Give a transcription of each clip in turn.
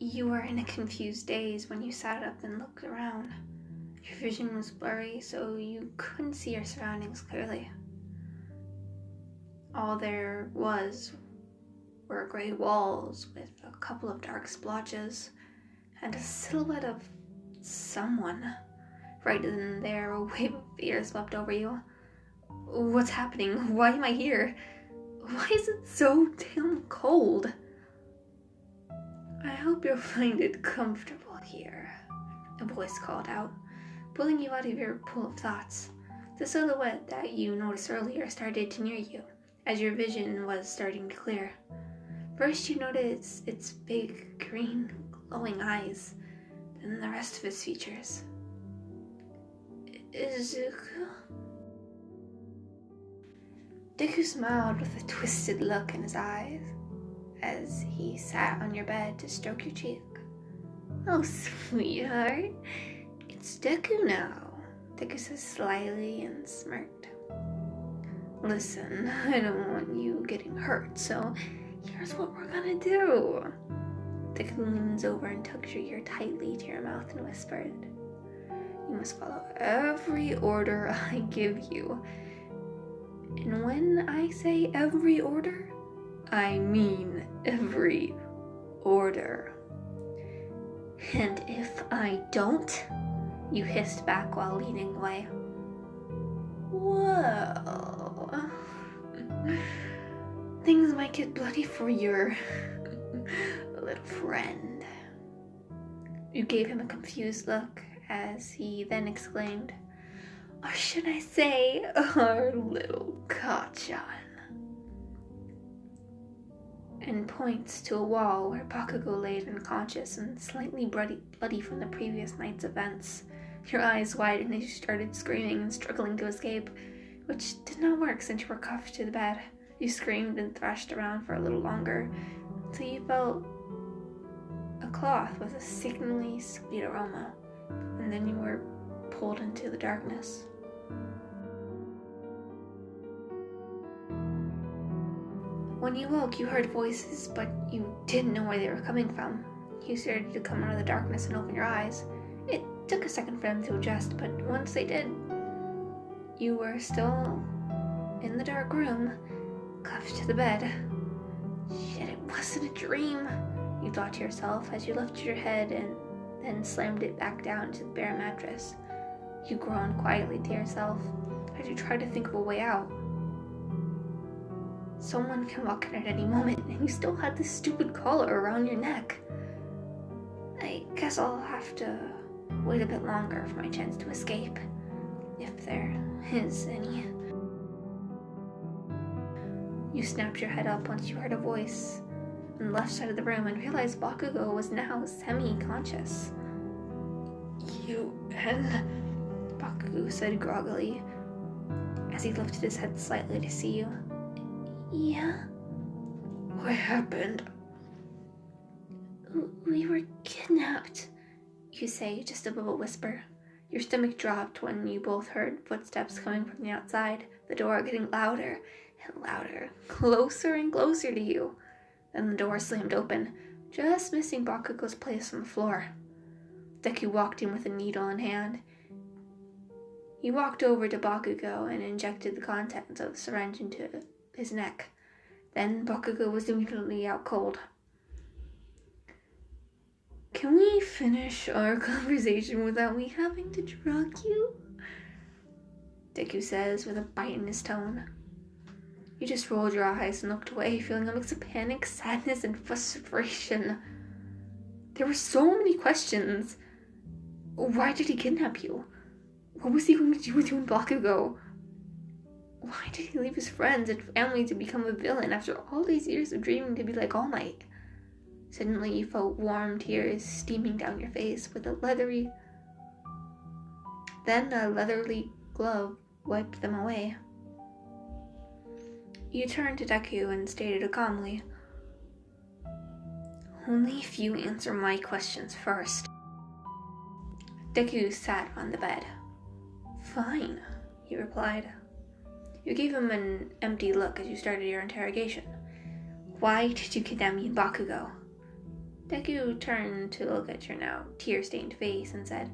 You were in a confused daze when you sat up and looked around. Your vision was blurry, so you couldn't see your surroundings clearly. All there was were gray walls with a couple of dark splotches and a silhouette of someone. Right then there, a wave of fear swept over you. What's happening? Why am I here? Why is it so damn cold? I hope you'll find it comfortable here, a voice called out, pulling you out of your pool of thoughts. The silhouette that you noticed earlier started to near you, as your vision was starting to clear. First you noticed its big, green, glowing eyes, then the rest of its features. Deku? Deku smiled with a twisted look in his eyes as he sat on your bed to stroke your cheek. Oh, sweetheart, it's Deku now, Deku said slyly and smirked. Listen, I don't want you getting hurt, so here's what we're gonna do. Deku leans over and tugs your ear tightly to your mouth and whispered, you must follow every order I give you. And when I say every order, I mean every order. And if I don't, you hissed back while leaning away. Whoa. Things might get bloody for your little friend. You gave him a confused look as he then exclaimed, or should I say, our little Kachan, and points to a wall where Bakugo laid unconscious and slightly bloody from the previous night's events. Your eyes widened as you started screaming and struggling to escape, which did not work since you were cuffed to the bed. You screamed and thrashed around for a little longer until you felt a cloth with a sickeningly sweet aroma, and then you were pulled into the darkness. When you woke, you heard voices, but you didn't know where they were coming from. You started to come out of the darkness and open your eyes. It took a second for them to adjust, but once they did, you were still in the dark room, cuffed to the bed. Shit, it wasn't a dream, you thought to yourself as you lifted your head and then slammed it back down to the bare mattress. You groaned quietly to yourself as you tried to think of a way out. Someone can walk in at any moment, and you still had this stupid collar around your neck. I guess I'll have to wait a bit longer for my chance to escape, if there is any. You snapped your head up once you heard a voice on the left side of the room and realized Bakugo was now semi-conscious. Bakugo said groggily as he lifted his head slightly to see you. Yeah? What happened? We were kidnapped, you say, just above a whisper. Your stomach dropped when you both heard footsteps coming from the outside, the door getting louder and louder, closer and closer to you. Then the door slammed open, just missing Bakugo's place on the floor. Deku walked in with a needle in hand. He walked over to Bakugo and injected the contents of the syringe into his neck. Then Bakugo was immediately out cold. Can we finish our conversation without me having to drug you? Deku says with a bite in his tone. You just rolled your eyes and looked away, feeling a mix of panic, sadness, and frustration. There were so many questions. Why did he kidnap you? What was he going to do with you and Bakugo? Why did he leave his friends and family to become a villain after all these years of dreaming to be like All Might? Suddenly you felt warm tears steaming down your face with a leathery glove wiped them away. You turned to Deku and stated calmly, only if you answer my questions first. Deku sat on the bed. Fine, he replied. You gave him an empty look as you started your interrogation. Why did you kidnap me and Bakugo? Deku turned to look at your now tear-stained face and said,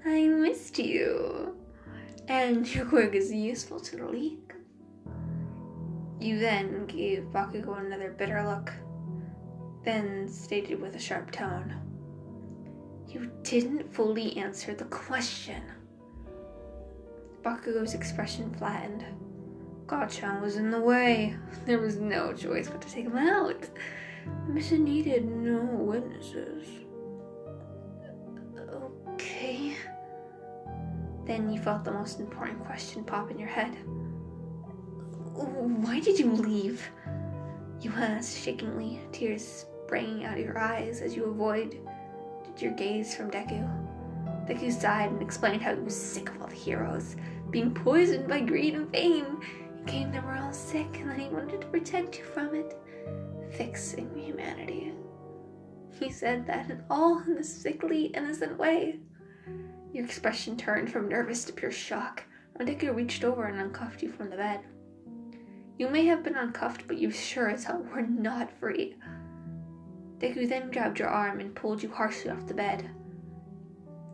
I missed you, and your quirk is useful to the League. You then gave Bakugo another bitter look, then stated with a sharp tone, You didn't fully answer the question. Bakugo's expression flattened. Gachan was in the way. There was no choice but to take him out. The mission needed no witnesses. Okay. Then you felt the most important question pop in your head. Why did you leave? You asked shakingly, tears spraying out of your eyes as you avoided your gaze from Deku. Deku sighed and explained how he was sick of all the heroes being poisoned by greed and fame. He came they were all sick and then he wanted to protect you from it, fixing humanity. He said that all in a sickly, innocent way. Your expression turned from nervous to pure shock when Deku reached over and uncuffed you from the bed. You may have been uncuffed, but you sure as hell were not free. Deku then grabbed your arm and pulled you harshly off the bed.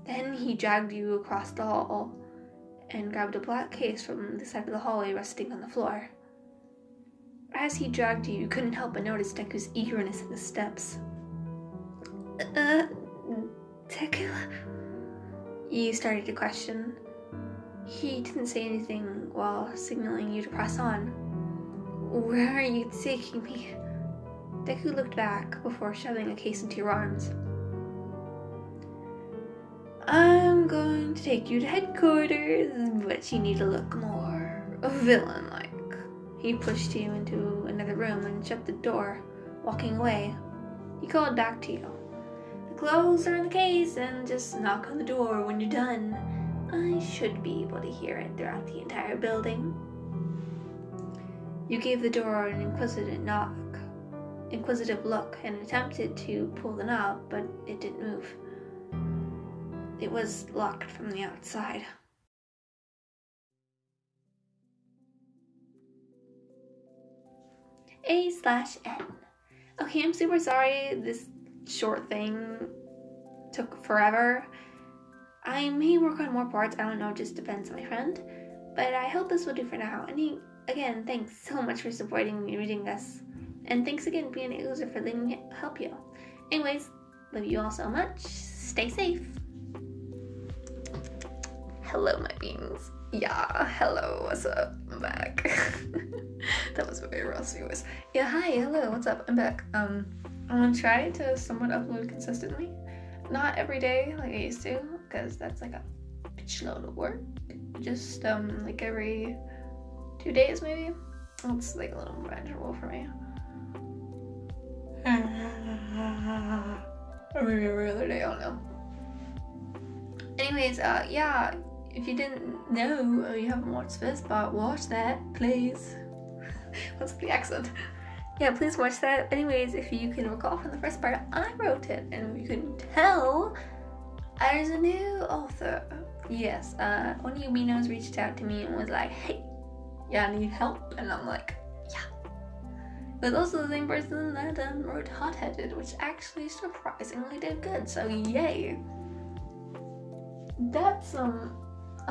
Then he dragged you across the hall and grabbed a black case from the side of the hallway resting on the floor. As he dragged you, you couldn't help but notice Deku's eagerness in his steps. Deku? You started to question. He didn't say anything while signaling you to press on. Where are you taking me? Deku looked back before shoving a case into your arms. I'm going to take you to headquarters, but you need to look more villain-like. He pushed you into another room and shut the door, walking away. He called back to you. The clothes are in the case, and just knock on the door when you're done. I should be able to hear it throughout the entire building. You gave the door an inquisitive look and attempted to pull the knob, but it didn't move. It was locked from the outside. A/N. Okay, I'm super sorry this short thing took forever. I may work on more parts, I don't know, it just depends, my friend. But I hope this will do for now. Again, thanks so much for supporting me reading this. And thanks again, BnhaLoser, for letting me help you. Anyways, love you all so much. Stay safe. Hello, my beings. Yeah, hello, what's up? I'm back. That was very rusty voice. Yeah, hi, hello, what's up? I'm back. I'm gonna try to somewhat upload consistently. Not every day like I used to, because that's like a bitch load of work. Just like every 2 days maybe. It's like a little more manageable for me. Or maybe every other day, I don't know. Anyways, yeah, if you didn't know or you haven't watched this part, watch that, please. What's the accent? Yeah, please watch that. Anyways, if you can recall from the first part, I wrote it, and if you couldn't tell, there's a new author. Yes, one of you Minos reached out to me and was like, hey, yeah, I need help, and I'm like, yeah. But also the same person that wrote Hot-Headed, which actually surprisingly did good, so yay. That's a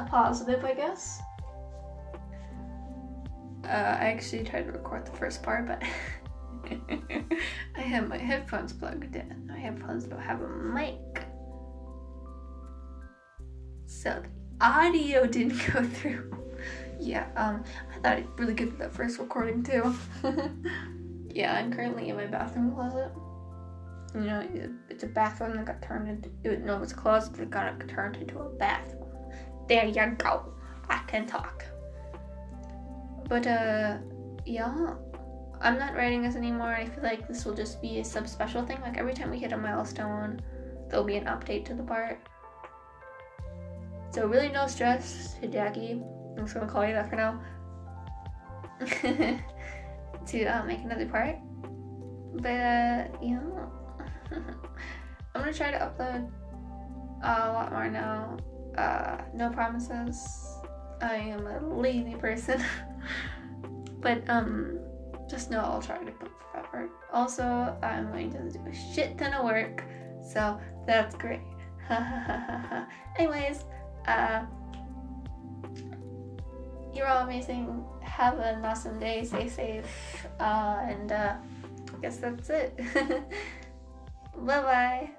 positive, I guess. I actually tried to record the first part, but I have my headphones plugged in. My headphones don't have a mic, so the audio didn't go through. Yeah, I thought it really good for that first recording too. Yeah, I'm currently in my bathroom closet. You know, it's a bathroom that got turned into, no, it's a closet that got turned into a bathroom. There you go. I can talk. But, yeah. I'm not writing this anymore. I feel like this will just be a sub-special thing. Like, every time we hit a milestone, there'll be an update to the part. So, really no stress, Hideki. I'm just gonna call you that for now. To make another part. But, yeah. I'm gonna try to upload a lot more now. No promises. I am a lazy person. But just know I'll try to put forever. part. Also, I'm going to do a shit ton of work, so that's great. Anyways, you're all amazing. Have an awesome day. Stay safe. And I guess that's it. Bye-bye.